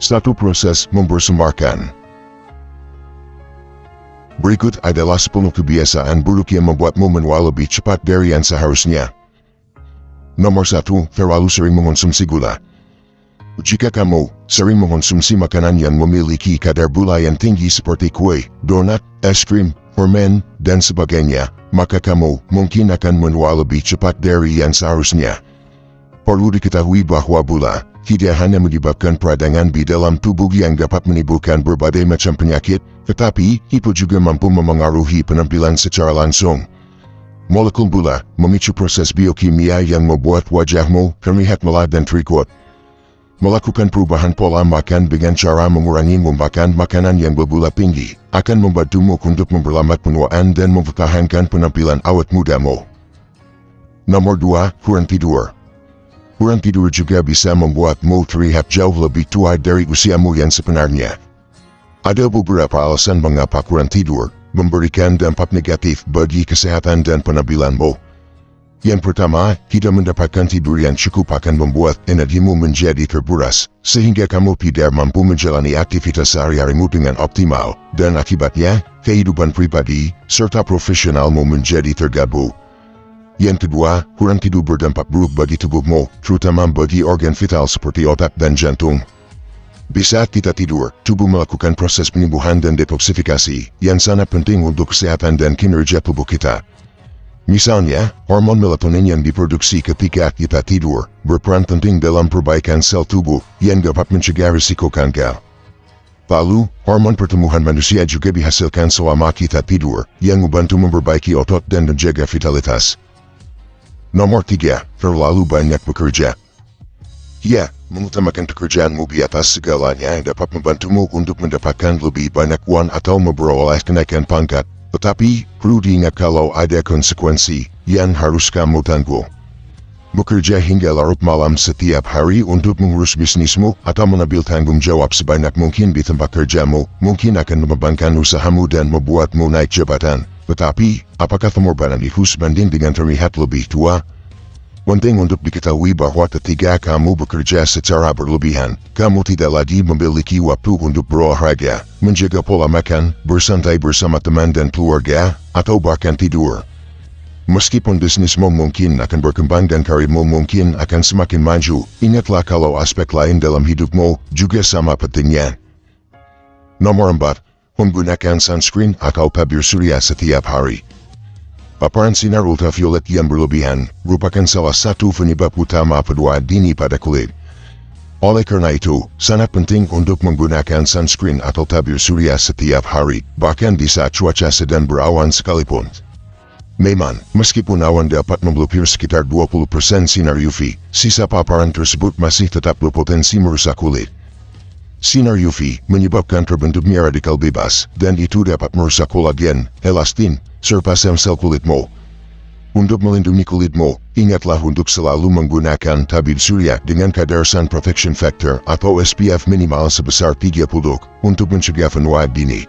Satu proses mempersemarkan. Berikut adalah 10 kebiasaan buruk yang membuatmu menua lebih cepat dari yang seharusnya. Nomor 1, terlalu sering mengonsumsi gula. Jika kamu sering mengonsumsi makanan yang memiliki kadar gula yang tinggi seperti kue, donat, es krim, permen, dan sebagainya, maka kamu mungkin akan menua lebih cepat dari yang seharusnya. Perlu diketahui bahwa gula tidak hanya menyebabkan peradangan di dalam tubuh yang dapat menimbulkan berbagai macam penyakit, tetapi itu juga mampu memengaruhi penampilan secara langsung. Molekul gula memicu proses biokimia yang membuat wajahmu terlihat melah dan terikut. Melakukan perubahan pola makan dengan cara mengurangi memakan makanan yang bergula tinggi akan membantumu untuk memperlambat penuaan dan mempertahankan penampilan awet mudamu. Nomor 2, kurang tidur. Kurang tidur juga bisa membuatmu terlihat jauh lebih tua dari usiamu yang sebenarnya. Ada beberapa alasan mengapa kurang tidur memberikan dampak negatif bagi kesehatan dan penampilanmu. Yang pertama, tidak mendapatkan tidur yang cukup akan membuat energimu menjadi terkuras, sehingga kamu tidak mampu menjalani aktivitas sehari-harimu dengan optimal, dan akibatnya, kehidupan pribadi serta profesionalmu menjadi terganggu. Yang kedua, kurang tidur berdampak buruk bagi tubuhmu, terutama bagi organ vital seperti otak dan jantung. Di saat kita tidur, tubuh melakukan proses penyembuhan dan detoksifikasi, yang sangat penting untuk kesehatan dan kinerja tubuh kita. Misalnya, hormon melatonin yang diproduksi ketika kita tidur berperan penting dalam perbaikan sel tubuh yang dapat mencegah risiko kanker. Lalu, hormon pertumbuhan manusia juga dihasilkan selama kita tidur yang membantu memperbaiki otot dan menjaga vitalitas. Nomor 3, terlalu banyak bekerja. Ya, mengutamakan pekerjaanmu di atas segalanya dapat membantumu untuk mendapatkan lebih banyak uang atau memperoleh kenaikan pangkat. Tetapi, perlu diingat kalau ada konsekuensi yang harus kamu tanggung. Bekerja hingga larut malam setiap hari untuk mengurus bisnismu atau mengambil tanggung jawab sebanyak mungkin di tempat kerjamu mungkin akan mengembangkan usahamu dan membuatmu naik jabatan. Tetapi, apakah pengorbanan itu sebanding dengan terlihat lebih tua? Penting untuk diketahui bahwa ketika kamu bekerja secara berlebihan, kamu tidak lagi memiliki waktu untuk berolahraga, menjaga pola makan, bersantai bersama teman dan keluarga, atau bahkan tidur. Meskipun bisnismu mungkin akan berkembang dan karirmu mungkin akan semakin maju, ingatlah kalau aspek lain dalam hidupmu juga sama pentingnya. Nomor 4, menggunakan sunscreen atau tabir surya setiap hari. Paparan sinar ultraviolet yang berlebihan merupakan salah satu penyebab utama penuaan dini pada kulit. Oleh karena itu, sangat penting untuk menggunakan sunscreen atau tabir surya setiap hari, bahkan di saat cuaca sedang berawan sekalipun. Memang, meskipun awan dapat memblokir sekitar 20% sinar UV, sisa paparan tersebut masih tetap berpotensi merusak kulit. Sinar UV menyebabkan terbentuknya radikal bebas, dan itu dapat merusak kolagen, elastin, serta sel-sel kulitmu. Untuk melindungi kulitmu, ingatlah untuk selalu menggunakan tabir surya dengan kadar Sun Protection Factor atau SPF minimal sebesar 30 untuk mencegah penuaan dini.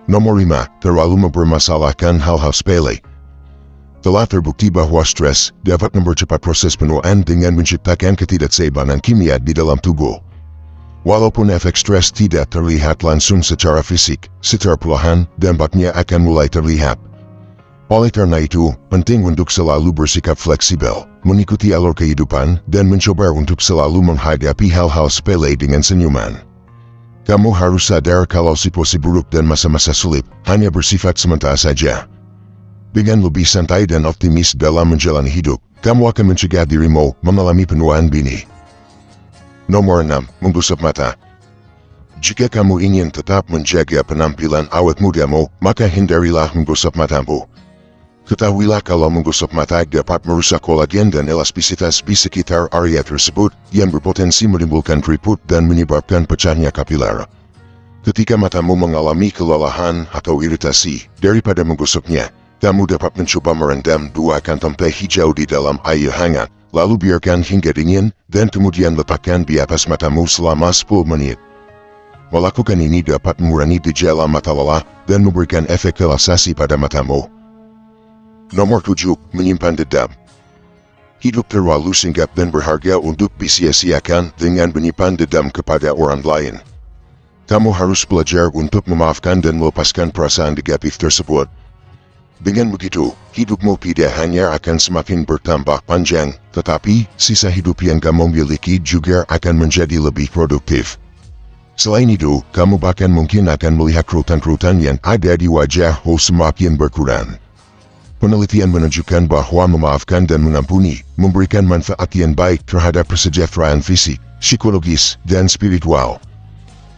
Nomor 5, terlalu mempermasalahkan hal-hal sepele. Telah terbukti bahwa stres dapat mempercepat proses penuaan dengan menciptakan ketidakseimbangan kimia di dalam tubuh. Walaupun efek stres tidak terlihat langsung secara fisik, secara perlahan dampaknya akan mulai terlihat. Oleh karena itu, penting untuk selalu bersikap fleksibel, mengikuti alur kehidupan, dan mencoba untuk selalu menghadapi hal-hal sepele dengan senyuman. Kamu harus sadar kalau situasi buruk dan masa-masa sulit hanya bersifat sementara saja. Dengan lebih santai dan optimis dalam menjalani hidup, kamu akan mencegah dirimu mengalami penuaan dini. Nomor 6, menggosok mata. Jika kamu ingin tetap menjaga penampilan awet mudamu, maka hindarilah menggosok matamu. Ketahuilah kalau menggosok mata dapat merusak kolagen dan elastisitas di sekitar area tersebut yang berpotensi menimbulkan keriput dan menyebabkan pecahnya kapiler. Ketika matamu mengalami kelelahan atau iritasi, daripada menggosoknya, kamu dapat mencoba merendam 2 kantong teh hijau di dalam air hangat. Lalu biarkan hingga dingin, dan kemudian letakkan di atas matamu selama 10 menit. Melakukan ini dapat mengurangi gejala mata lelah, dan memberikan efek relaksasi pada matamu. Nomor 7, menyimpan dendam. Hidup terlalu singkat dan berharga untuk disia-siakan dengan menyimpan dendam kepada orang lain. Kamu harus belajar untuk memaafkan dan melepaskan perasaan negatif tersebut. Dengan begitu, hidupmu tidak hanya akan semakin bertambah panjang, tetapi sisa hidup yang kamu miliki juga akan menjadi lebih produktif. Selain itu, kamu bahkan mungkin akan melihat kerutan-kerutan yang ada di wajahmu semakin berkurang. Penelitian menunjukkan bahwa memaafkan dan mengampuni memberikan manfaat yang baik terhadap kesejahteraan fisik, psikologis, dan spiritual.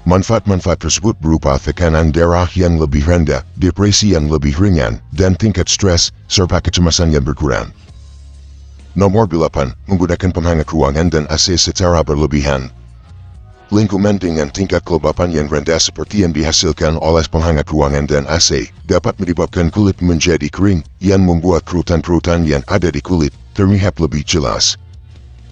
Manfaat-manfaat tersebut berupa tekanan darah yang lebih rendah, depresi yang lebih ringan, dan tingkat stres serta kecemasan yang berkurang. Nomor 8. Menggunakan penghangat ruangan dan AC secara berlebihan. Lingkungan dengan tingkat kelembapan yang rendah seperti yang dihasilkan oleh penghangat ruangan dan AC dapat menyebabkan kulit menjadi kering yang membuat kerutan-kerutan yang ada di kulit terlihat lebih jelas.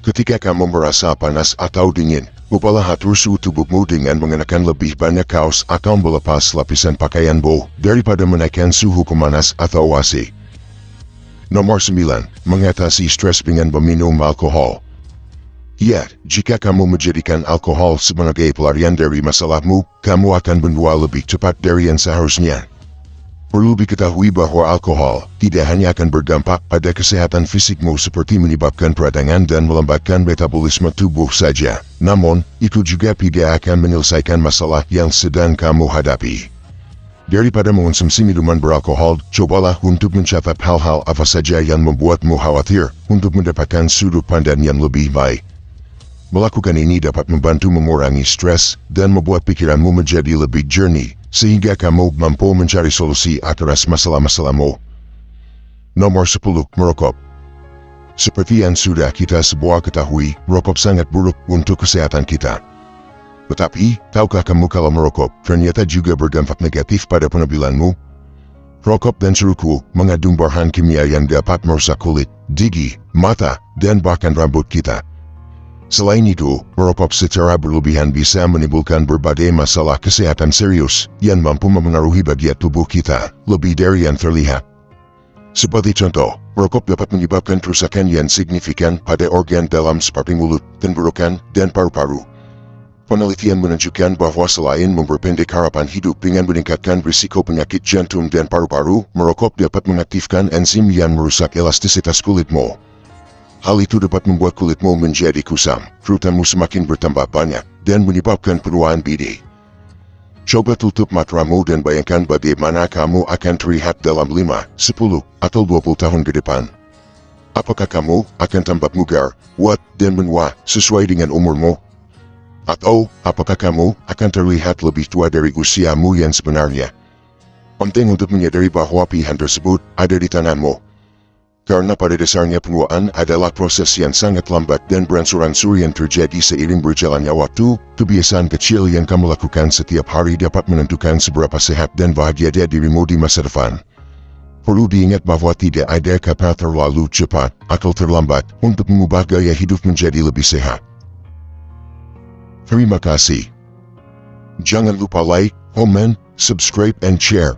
Ketika kamu merasa panas atau dingin, ubahlah atur suhu tubuhmu dengan mengenakan lebih banyak kaos atau melepas lapisan pakaianmu daripada menaikkan suhu pemanas atau AC. Nomor 9. Mengatasi stres dengan meminum alkohol. Ya, jika kamu menjadikan alkohol sebagai pelarian dari masalahmu, kamu akan menua lebih cepat dari yang seharusnya. Perlu diketahui bahwa alkohol tidak hanya akan berdampak pada kesehatan fisikmu seperti menyebabkan peradangan dan melambatkan metabolisme tubuh saja, namun itu juga tidak akan menyelesaikan masalah yang sedang kamu hadapi. Daripada mengonsumsi minuman beralkohol, cobalah untuk mencatat hal-hal apa saja yang membuatmu khawatir untuk mendapatkan sudut pandang yang lebih baik. Melakukan ini dapat membantu mengurangi stres dan membuat pikiranmu menjadi lebih jernih, sehingga kamu mampu mencari solusi atas masalah-masalahmu. Nomor 10. Merokok. Seperti yang sudah kita semua ketahui, merokok sangat buruk untuk kesehatan kita. Tetapi, tahukah kamu kalau merokok ternyata juga berdampak negatif pada penampilanmu? Rokok dan cerutu mengandung bahan kimia yang dapat merusak kulit, gigi, mata, dan bahkan rambut kita. Selain itu, merokok secara berlebihan bisa menimbulkan berbagai masalah kesehatan serius yang mampu memengaruhi bagian tubuh kita lebih dari yang terlihat. Seperti contoh, merokok dapat menyebabkan kerusakan yang signifikan pada organ dalam seperti mulut, tenggorokan, dan paru-paru. Penelitian menunjukkan bahwa selain memperpendek harapan hidup dengan meningkatkan risiko penyakit jantung dan paru-paru, merokok dapat mengaktifkan enzim yang merusak elastisitas kulitmu. Hal itu dapat membuat kulitmu menjadi kusam, kerutanmu semakin bertambah banyak, dan menyebabkan penuaan BD. Coba tutup matamu dan bayangkan bagaimana kamu akan terlihat dalam 5, 10, atau 20 tahun ke depan. Apakah kamu akan tampak mugar, kuat, dan menua sesuai dengan umurmu? Atau, apakah kamu akan terlihat lebih tua dari usiamu yang sebenarnya? Penting untuk menyadari bahwa pilihan tersebut ada di tanganmu. Karena pada dasarnya penuaan adalah proses yang sangat lambat dan beransur-ansur yang terjadi seiring berjalannya waktu, kebiasaan kecil yang kamu lakukan setiap hari dapat menentukan seberapa sehat dan bahagia dirimu di masa depan. Perlu diingat bahwa tidak ada kata terlalu cepat atau terlambat untuk mengubah gaya hidup menjadi lebih sehat. Terima kasih. Jangan lupa like, comment, subscribe, and share.